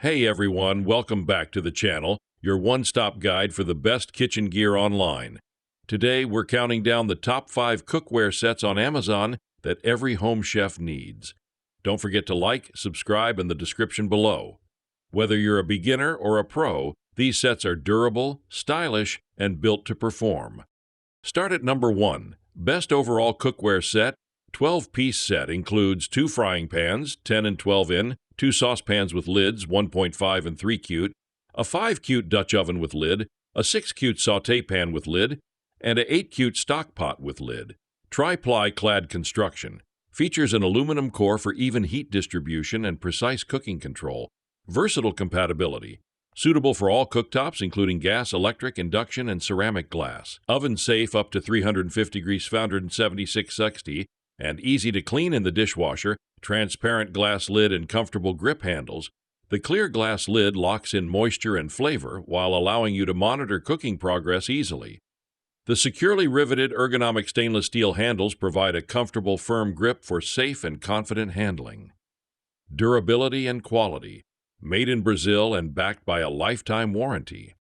Hey everyone, welcome back to the channel, your one-stop guide for the best kitchen gear online. Today we're counting down the top 5 cookware sets on Amazon that every home chef needs. Don't forget to like, subscribe in the description below. Whether you're a beginner or a pro, these sets are durable, stylish, and built to perform. Start at number 1. Best overall cookware set. 12-piece set includes 2 frying pans, 10 and 12 in, 2 saucepans with lids, 1.5 and 3 cute, a 5 cute Dutch oven with lid, a 6 cute sauté pan with lid, and a 8 cute stock pot with lid. Tri-ply clad construction. Features an aluminum core for even heat distribution and precise cooking control. Versatile compatibility. Suitable for all cooktops, including gas, electric, induction, and ceramic glass. Oven safe up to 350 degrees Fahrenheit and 7660, and easy to clean in the dishwasher. Transparent glass lid and comfortable grip handles. The clear glass lid locks in moisture and flavor while allowing you to monitor cooking progress easily. The securely riveted ergonomic stainless steel handles provide a comfortable, firm grip for safe and confident handling. Durability and quality. Made in Brazil and backed by a lifetime warranty.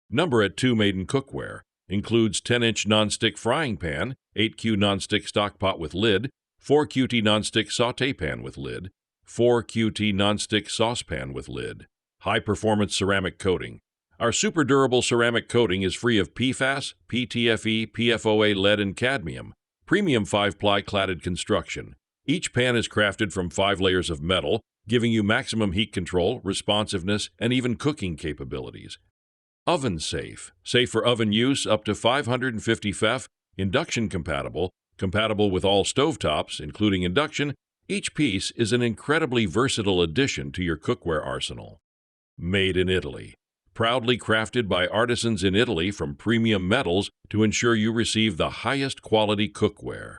Number at 2 made in cookware. Includes 10-inch nonstick frying pan, 8Q nonstick stock pot with lid, 4QT nonstick sauté pan with lid, 4QT nonstick saucepan with lid. High-performance ceramic coating. Our super durable ceramic coating is free of PFAS, PTFE, PFOA, lead, and cadmium. Premium 5-ply cladded construction. Each pan is crafted from 5 layers of metal, giving you maximum heat control, responsiveness, and even cooking capabilities. Oven safe. Safe for oven use up to 550 FF, induction-compatible, compatible with all stovetops, including induction. Each piece is an incredibly versatile addition to your cookware arsenal. Made in Italy. Proudly crafted by artisans in Italy from premium metals to ensure you receive the highest quality cookware.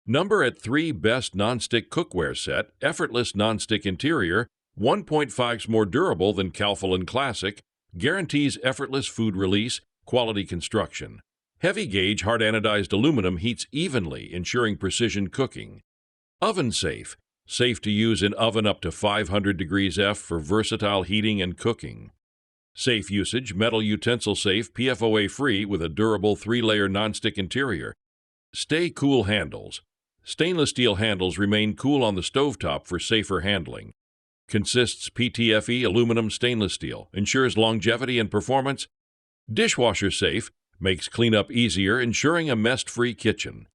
Number at 3 best nonstick cookware set. Effortless nonstick interior, 1.5x more durable than Calphalon Classic, guarantees effortless food release, quality construction. Heavy gauge hard anodized aluminum heats evenly, ensuring precision cooking. Oven safe. Safe to use in oven up to 500 degrees F for versatile heating and cooking. Safe usage, metal utensil safe, PFOA free with a durable 3-layer nonstick interior. Stay cool handles. Stainless steel handles remain cool on the stovetop for safer handling. Consists PTFE aluminum stainless steel, ensures longevity and performance. Dishwasher-safe, makes cleanup easier, ensuring a mess-free kitchen.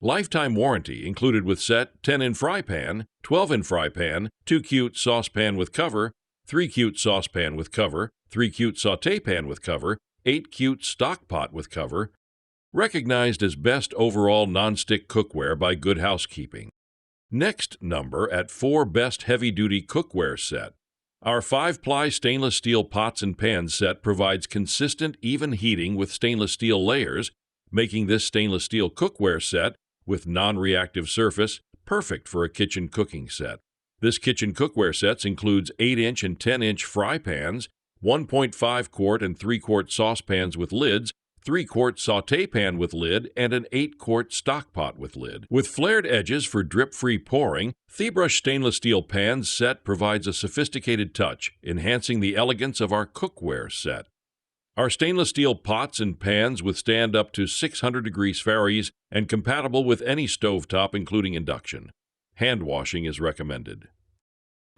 Lifetime warranty included with set. 10-in fry pan, 12-in fry pan, 2 cute saucepan with cover, 3 cute saucepan with cover, 3 cute sauté pan with cover, 8 cute stock pot with cover. Recognized as best overall nonstick cookware by Good Housekeeping. Next number at 4 best heavy-duty cookware set. Our 5-ply stainless steel pots and pans set provides consistent, even heating with stainless steel layers, making this stainless steel cookware set with non-reactive surface perfect for a kitchen cooking set. This kitchen cookware set includes 8-inch and 10-inch fry pans, 1.5 quart and 3 quart saucepans with lids, 3 quart sauté pan with lid, and an 8 quart stock pot with lid. With flared edges for drip-free pouring, TheBrush stainless steel pans set provides a sophisticated touch, enhancing the elegance of our cookware set. Our stainless steel pots and pans withstand up to 600 degrees Fahrenheit and compatible with any stovetop, including induction. Hand washing is recommended.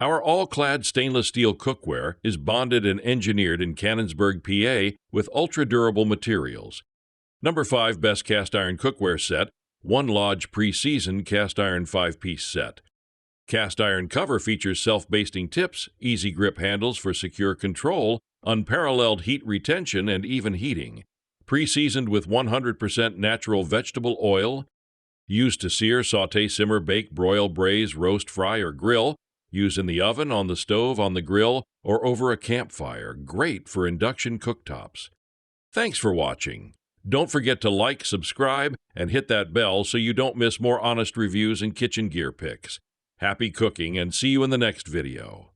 Our all-clad stainless steel cookware is bonded and engineered in Canonsburg, PA with ultra-durable materials. Number 5 best cast iron cookware set. 1 Lodge pre-seasoned cast iron 5-piece set. Cast iron cover features self-basting tips, easy grip handles for secure control, unparalleled heat retention and even heating. Pre-seasoned with 100% natural vegetable oil. Used to sear, sauté, simmer, bake, broil, braise, roast, fry, or grill. Used in the oven, on the stove, on the grill, or over a campfire. Great for induction cooktops. Thanks for watching. Don't forget to like, subscribe, and hit that bell so you don't miss more honest reviews and kitchen gear picks. Happy cooking, and see you in the next video.